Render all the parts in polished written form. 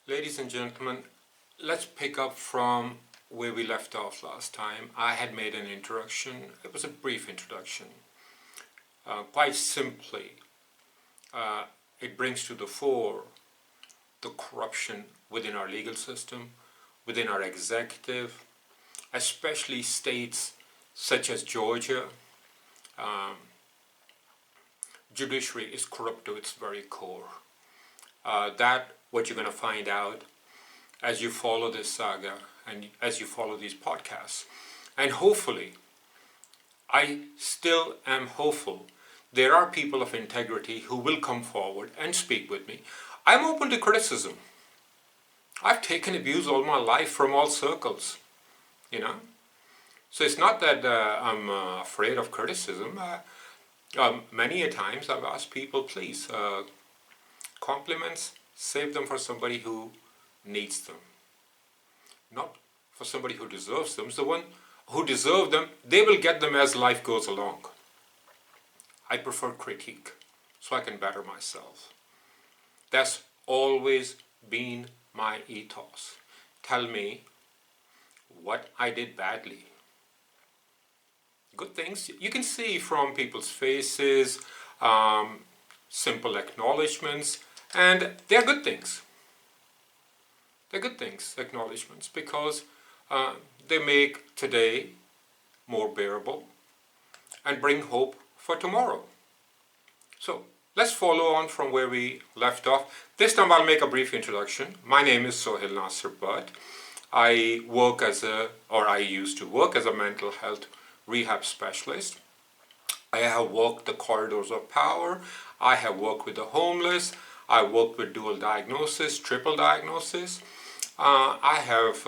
Ladies and gentlemen, let's pick up from where we left off last time. I had made an introduction. It was a brief introduction. Quite simply, it brings to the fore the corruption within our legal system, within our executive, especially states such as Georgia. Judiciary is corrupt to its very core. What you're going to find out as you follow this saga and as you follow these podcasts. And hopefully, I still am hopeful there are people of integrity who will come forward and speak with me. I'm open to criticism. I've taken abuse all my life from all circles, So it's not that I'm afraid of criticism. Many a times I've asked people, please, compliments, save them for somebody who needs them. Not for somebody who deserves them. It's the one who deserves them, they will get them as life goes along. I prefer critique, so I can better myself. That's always been my ethos. Tell me what I did badly. Good things you can see from people's faces, simple acknowledgements, and they're good things. They're good things, acknowledgements, because they make today more bearable and bring hope for tomorrow. So let's follow on from where we left off. This time I'll make a brief introduction. My name is Sohail Nasir Bhatt. I used to work as a mental health rehab specialist. I have walked the corridors of power. I have worked with the homeless. I worked with dual diagnosis, triple diagnosis. I have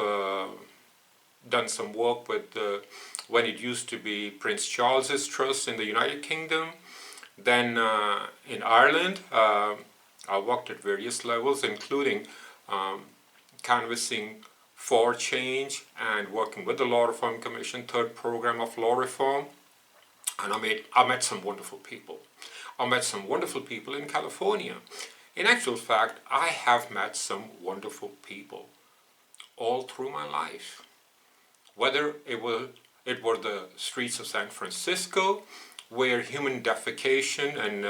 done some work with when it used to be Prince Charles's Trust in the United Kingdom. Then in Ireland, I worked at various levels, including canvassing for change and working with the Law Reform Commission, third program of law reform. And I met some wonderful people. I met some wonderful people in California. In actual fact, I have met some wonderful people all through my life. Whether it were the streets of San Francisco, where human defecation and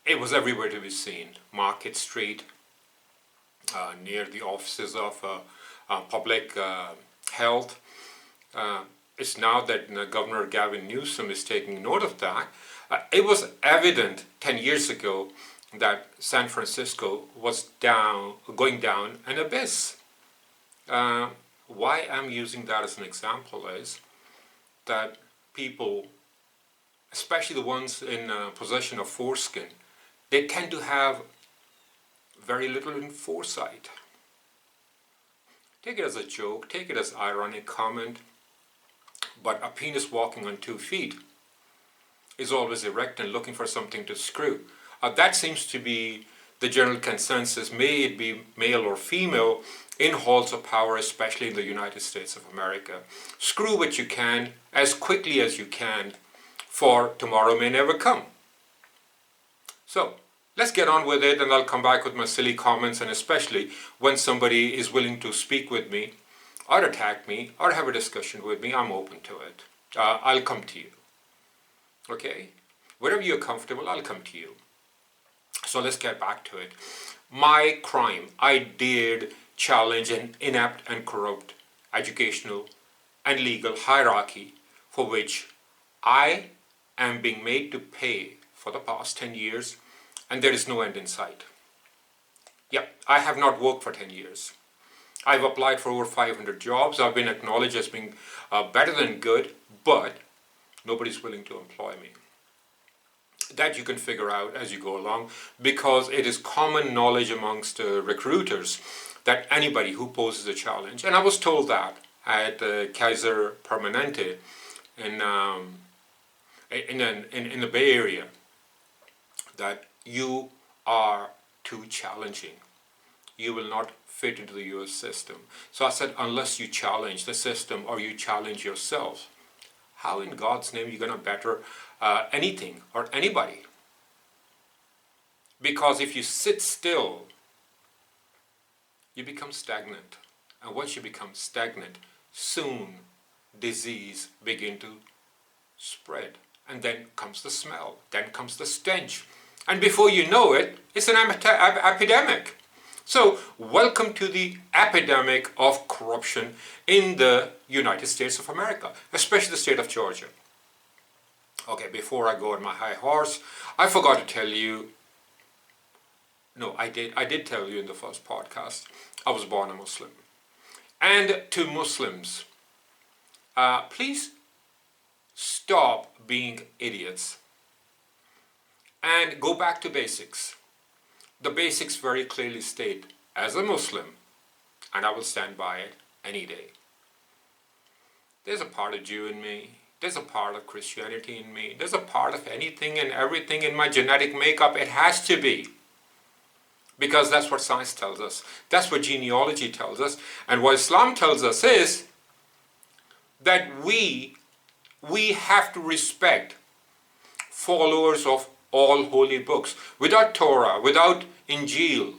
it was everywhere to be seen. Market Street, near the offices of public health. It's now that Governor Gavin Newsom is taking note of that. It was evident 10 years ago that San Francisco was going down an abyss. Why I'm using that as an example is that people, especially the ones in possession of foreskin, they tend to have very little in foresight. Take it as a joke, take it as ironic comment, but a penis walking on 2 feet is always erect and looking for something to screw. That seems to be the general consensus, may it be male or female, in halls of power, especially in the United States of America. Screw what you can as quickly as you can, for tomorrow may never come. So let's get on with it, and I'll come back with my silly comments, and especially when somebody is willing to speak with me or attack me or have a discussion with me, I'm open to it. I'll come to you. Okay? Wherever you're comfortable, I'll come to you. So let's get back to it. My crime, I dared challenge an inept and corrupt educational and legal hierarchy for which I am being made to pay for the past 10 years, and there is no end in sight. Yeah, I have not worked for 10 years. I've applied for over 500 jobs. I've been acknowledged as being better than good, but nobody's willing to employ me. That you can figure out as you go along, because it is common knowledge amongst recruiters that anybody who poses a challenge, and I was told that at Kaiser Permanente in the Bay Area, that you are too challenging. You will not fit into the US system. So I said, unless you challenge the system or you challenge yourself, how in God's name are you going to better anything or anybody? Because if you sit still you become stagnant. And once you become stagnant, soon disease begin to spread. And then comes the smell, then comes the stench. And before you know it, it's an epidemic. So, welcome to the epidemic of corruption in the United States of America, especially the state of Georgia. Okay, before I go on my high horse, I forgot to tell you, no, I did tell you in the first podcast, I was born a Muslim. And to Muslims, please stop being idiots and go back to basics. The basics very clearly state, as a Muslim, and I will stand by it any day, there's a part of Jew in me, there's a part of Christianity in me, there's a part of anything and everything in my genetic makeup. It has to be. Because that's what science tells us. That's what genealogy tells us. And what Islam tells us is that we have to respect followers of all holy books. Without Torah, without Injil,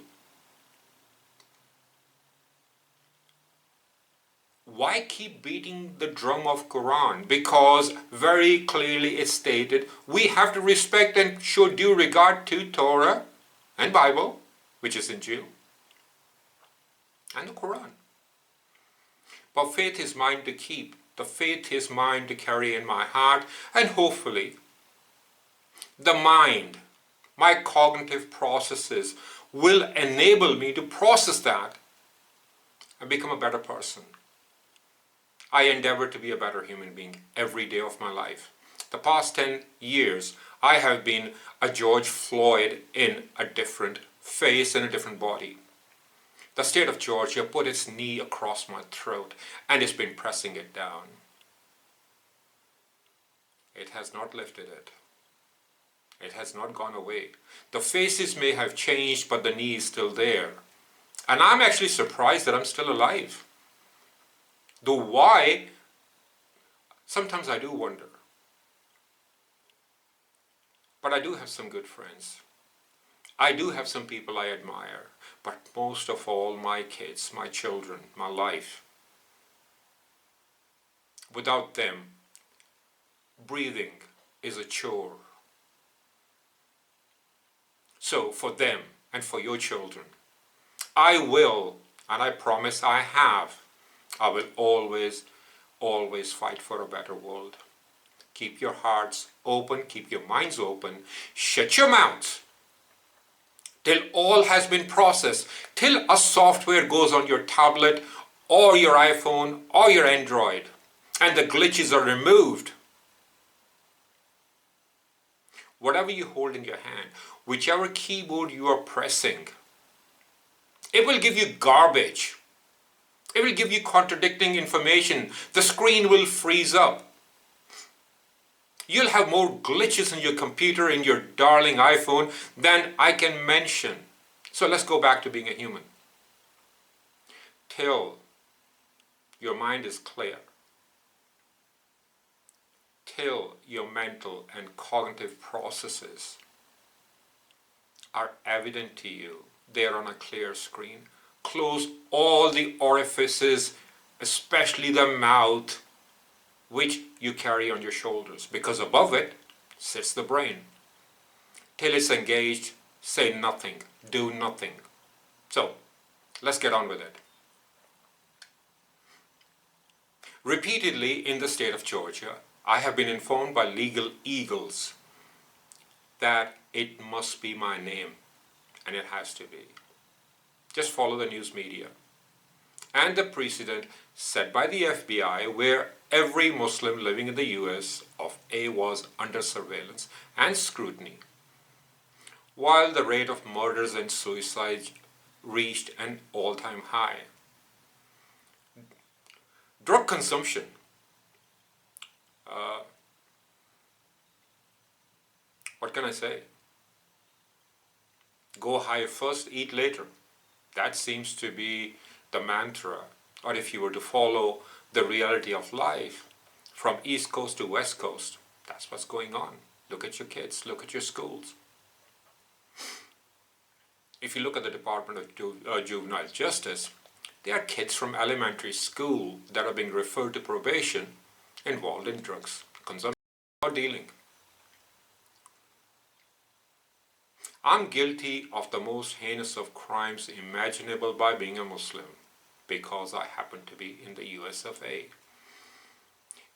why keep beating the drum of Quran? Because very clearly it's stated we have to respect and show due regard to Torah and Bible, which is Injil, and the Quran. But faith is mine to keep. The faith is mine to carry in my heart, and hopefully the mind, my cognitive processes will enable me to process that and become a better person. I endeavor to be a better human being every day of my life. The past 10 years, I have been a George Floyd in a different face and a different body. The state of Georgia put its knee across my throat and it's been pressing it down. It has not lifted it. It has not gone away. The faces may have changed, but the knee is still there. And I'm actually surprised that I'm still alive. Though why, sometimes I do wonder. But I do have some good friends. I do have some people I admire. But most of all, my kids, my children, my life. Without them, breathing is a chore. So for them and for your children, I will, and I promise I will always, always fight for a better world. Keep your hearts open, keep your minds open, shut your mouths till all has been processed, till a software goes on your tablet or your iPhone or your Android and the glitches are removed. Whatever you hold in your hand, whichever keyboard you are pressing, it will give you garbage. It will give you contradicting information. The screen will freeze up. You'll have more glitches in your computer, in your darling iPhone, than I can mention. So let's go back to being a human. Till your mind is clear, till your mental and cognitive processes are evident to you, they're on a clear screen. Close all the orifices, especially the mouth, which you carry on your shoulders, because above it sits the brain. Till it's engaged, say nothing, do nothing. So, let's get on with it. Repeatedly in the state of Georgia, I have been informed by legal eagles that it must be my name, and it has to be. Just follow the news media. And the precedent set by the FBI where every Muslim living in the US of A was under surveillance and scrutiny, while the rate of murders and suicides reached an all-time high. Drug consumption. What can I say? Go high first, eat later. That seems to be the mantra. Or if you were to follow the reality of life from East Coast to West Coast, that's what's going on. Look at your kids, look at your schools. if you look at the Department of Juvenile Justice, there are kids from elementary school that are being referred to probation involved in drugs consumption or dealing. I'm guilty of the most heinous of crimes imaginable by being a Muslim because I happen to be in the US of A.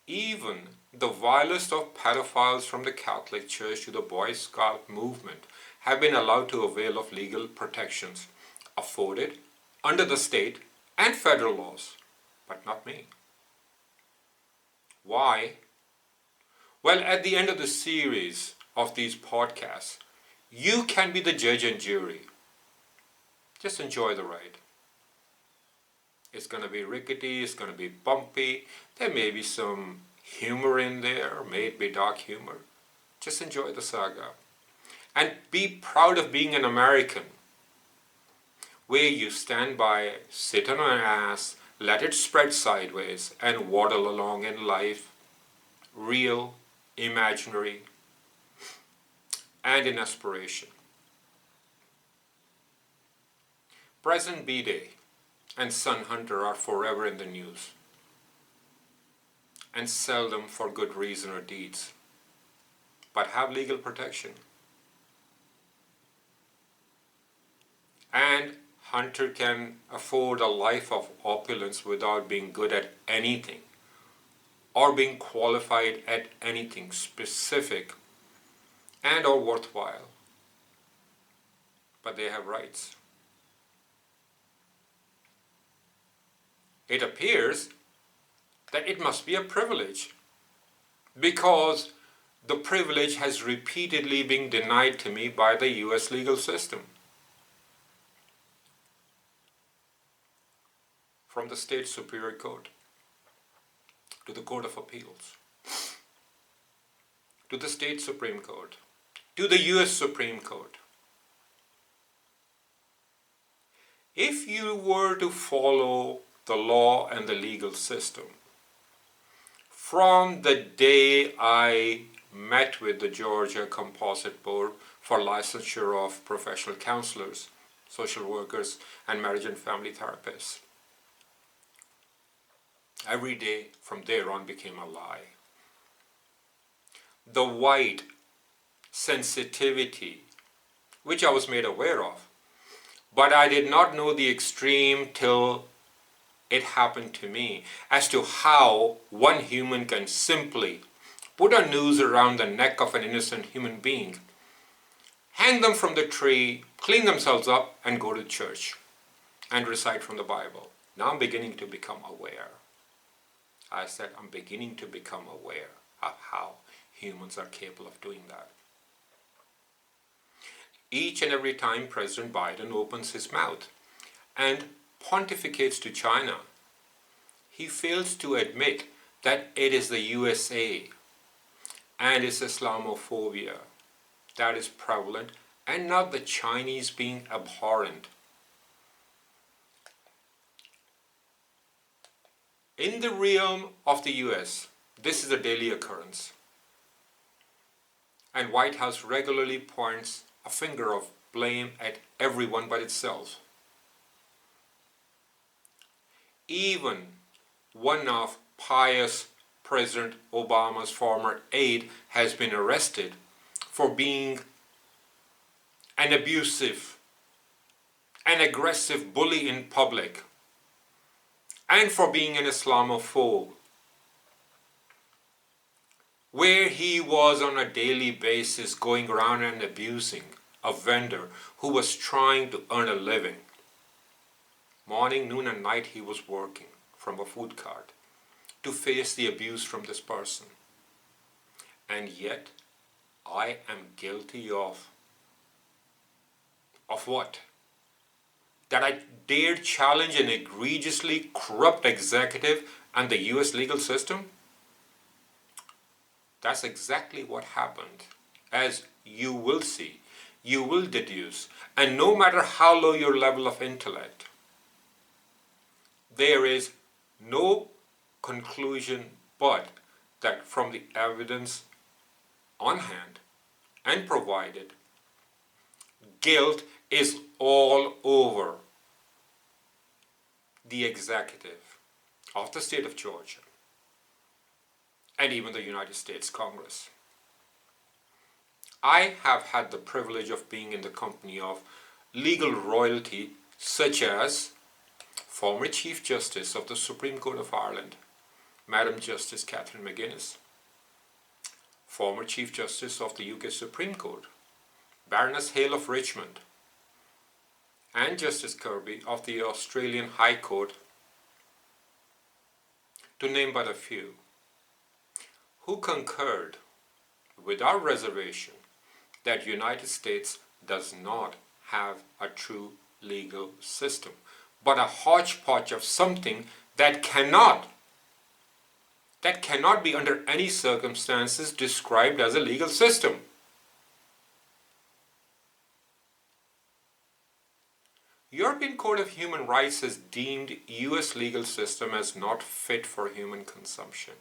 Even the vilest of pedophiles from the Catholic Church to the Boy Scout movement have been allowed to avail of legal protections afforded under the state and federal laws, but not me. Why? Well, at the end of the series of these podcasts, you can be the judge and jury. Just enjoy the ride. It's going to be rickety, it's going to be bumpy, there may be some humor in there, may it be dark humor. Just enjoy the saga. And be proud of being an American, where you stand by, sit on an ass, let it spread sideways, and waddle along in life, real, imaginary, and in aspiration. President B-Day and Sun Hunter are forever in the news, and seldom for good reason or deeds, but have legal protection. And Hunter can afford a life of opulence without being good at anything or being qualified at anything specific and or worthwhile. But they have rights. It appears that it must be a privilege because the privilege has repeatedly been denied to me by the US legal system. From the state superior court to the Court of Appeals to the state Supreme Court to the US Supreme Court. If you were to follow the law and the legal system, from the day I met with the Georgia Composite Board for licensure of professional counselors, social workers, and marriage and family therapists, every day from there on became a lie. The wide sensitivity, which I was made aware of, but I did not know the extreme till it happened to me, as to how one human can simply put a noose around the neck of an innocent human being, hang them from the tree, clean themselves up, and go to church and recite from the Bible. Now I'm beginning to become aware. I said I'm beginning to become aware of how humans are capable of doing that. Each and every time President Biden opens his mouth and pontificates to China, he fails to admit that it is the USA and its Islamophobia that is prevalent and not the Chinese being abhorrent. In the realm of the US, this is a daily occurrence. And White House regularly points a finger of blame at everyone but itself. Even one of pious President Obama's former aide has been arrested for being an abusive, an aggressive bully in public, and for being an Islamophobe, where he was on a daily basis going around and abusing a vendor who was trying to earn a living. Morning, noon, and night he was working from a food cart to face the abuse from this person. And yet, I am guilty of what? That I dared challenge an egregiously corrupt executive and the US legal system? That's exactly what happened. As you will see, you will deduce, and no matter how low your level of intellect, there is no conclusion but that from the evidence on hand and provided, guilt is all over the executive of the state of Georgia and even the United States Congress. I have had the privilege of being in the company of legal royalty such as former Chief Justice of the Supreme Court of Ireland, Madam Justice Catherine McGuinness, former Chief Justice of the UK Supreme Court, Baroness Hale of Richmond, and Justice Kirby of the Australian High Court, to name but a few, who concurred without reservation that United States does not have a true legal system, but a hodgepodge of something that cannot be under any circumstances described as a legal system. European Court of Human Rights has deemed US legal system as not fit for human consumption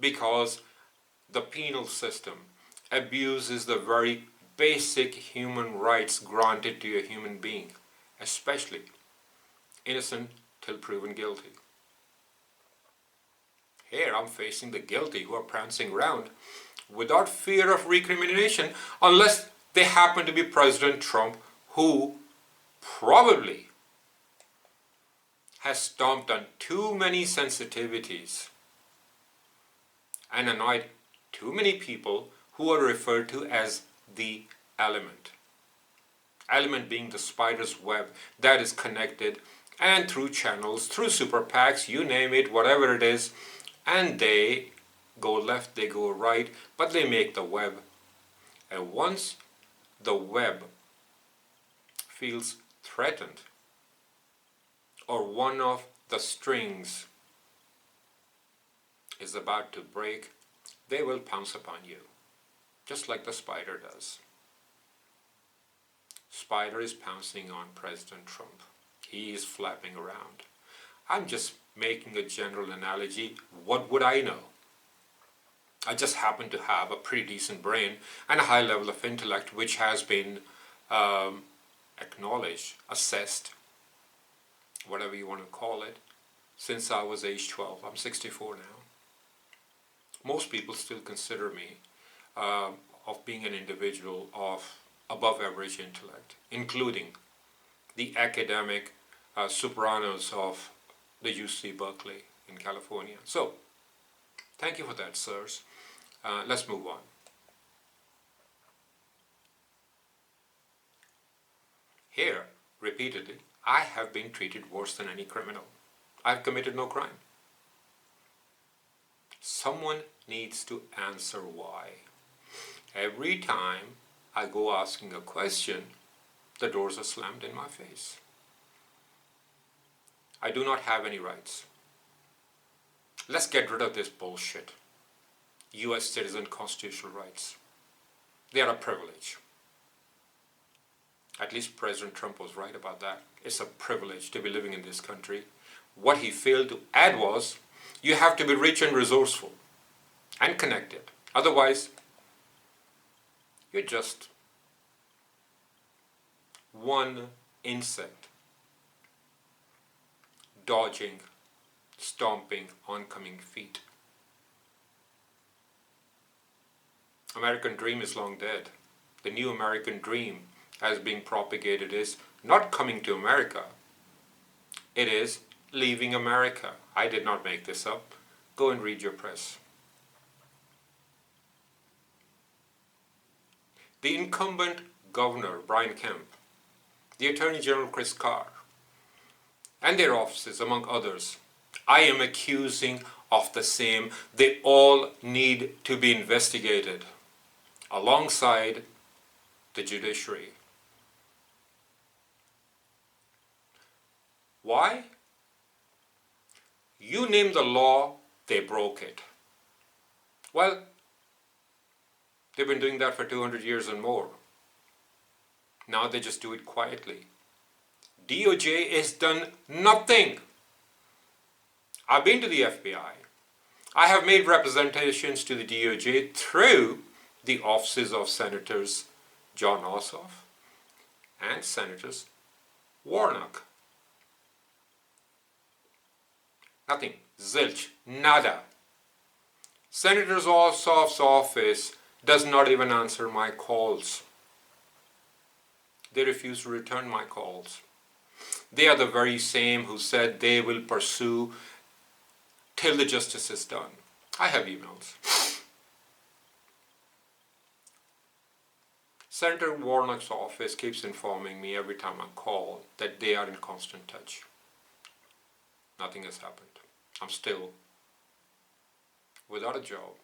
because the penal system abuses the very basic human rights granted to a human being, especially innocent till proven guilty. Here I'm facing the guilty who are prancing around without fear of recrimination unless they happen to be President Trump, who probably has stomped on too many sensitivities and annoyed too many people who are referred to as the element. Element being the spider's web that is connected and through channels, through super PACs, you name it, whatever it is, and they go left, they go right, but they make the web. And once the web feels threatened, or one of the strings is about to break, they will pounce upon you, just like the spider does. Spider is pouncing on President Trump. He is flapping around. I'm just making a general analogy. What would I know? I just happen to have a pretty decent brain and a high level of intellect, which has been acknowledged, assessed, whatever you want to call it, since I was age 12. I'm 64 now. Most people still consider me of being an individual of above average intellect, including the academic sopranos of the UC Berkeley in California. So, thank you for that, sirs. Let's move on. Here, repeatedly, I have been treated worse than any criminal. I've committed no crime. Someone needs to answer why. Every time I go asking a question, the doors are slammed in my face. I do not have any rights. Let's get rid of this bullshit. US citizen constitutional rights. They are a privilege. At least President Trump was right about that. It's a privilege to be living in this country. What he failed to add was, you have to be rich and resourceful and connected. Otherwise, you're just one insect dodging, stomping oncoming feet. American dream is long dead. The new American dream as being propagated is not coming to America. It is leaving America. I did not make this up. Go and read your press. The incumbent governor, Brian Kemp, the Attorney General, Chris Carr, and their offices, among others, I am accusing of the same. They all need to be investigated alongside the judiciary. Why? You name the law, they broke it. Well, they've been doing that for 200 years and more. Now they just do it quietly. DOJ has done nothing. I've been to the FBI. I have made representations to the DOJ through the offices of senators John Ossoff and Senators Warnock. Nothing. Zilch. Nada. Senator Ossoff's office does not even answer my calls. They refuse to return my calls. They are the very same who said they will pursue till the justice is done. I have emails. Senator Warnock's office keeps informing me every time I call that they are in constant touch. Nothing has happened. I'm still without a job.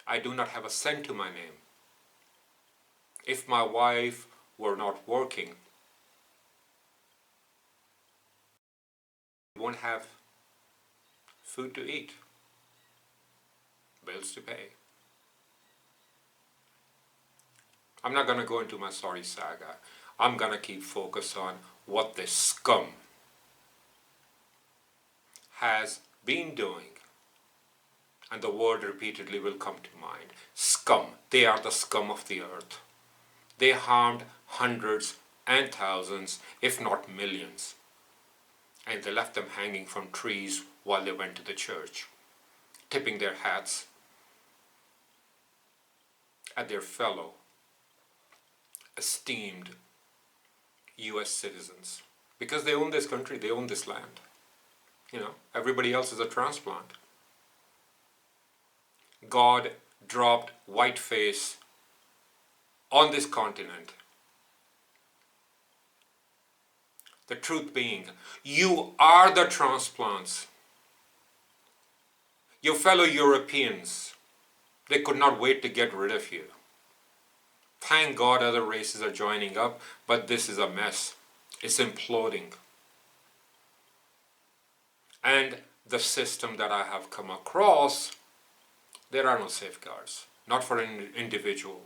I do not have a cent to my name. If my wife were not working, we won't have food to eat, bills to pay. I'm not going to go into my sorry saga. I'm going to keep focused on what this scum has been doing. And the word repeatedly will come to mind. Scum. They are the scum of the earth. They harmed hundreds and thousands, if not millions. And they left them hanging from trees while they went to the church, tipping their hats at their fellow esteemed US citizens. Because they own this country, they own this land. Everybody else is a transplant. God dropped whiteface on this continent. The truth being, you are the transplants. Your fellow Europeans, they could not wait to get rid of you. Thank God other races are joining up, but this is a mess. It's imploding. And the system that I have come across, there are no safeguards. Not for an individual,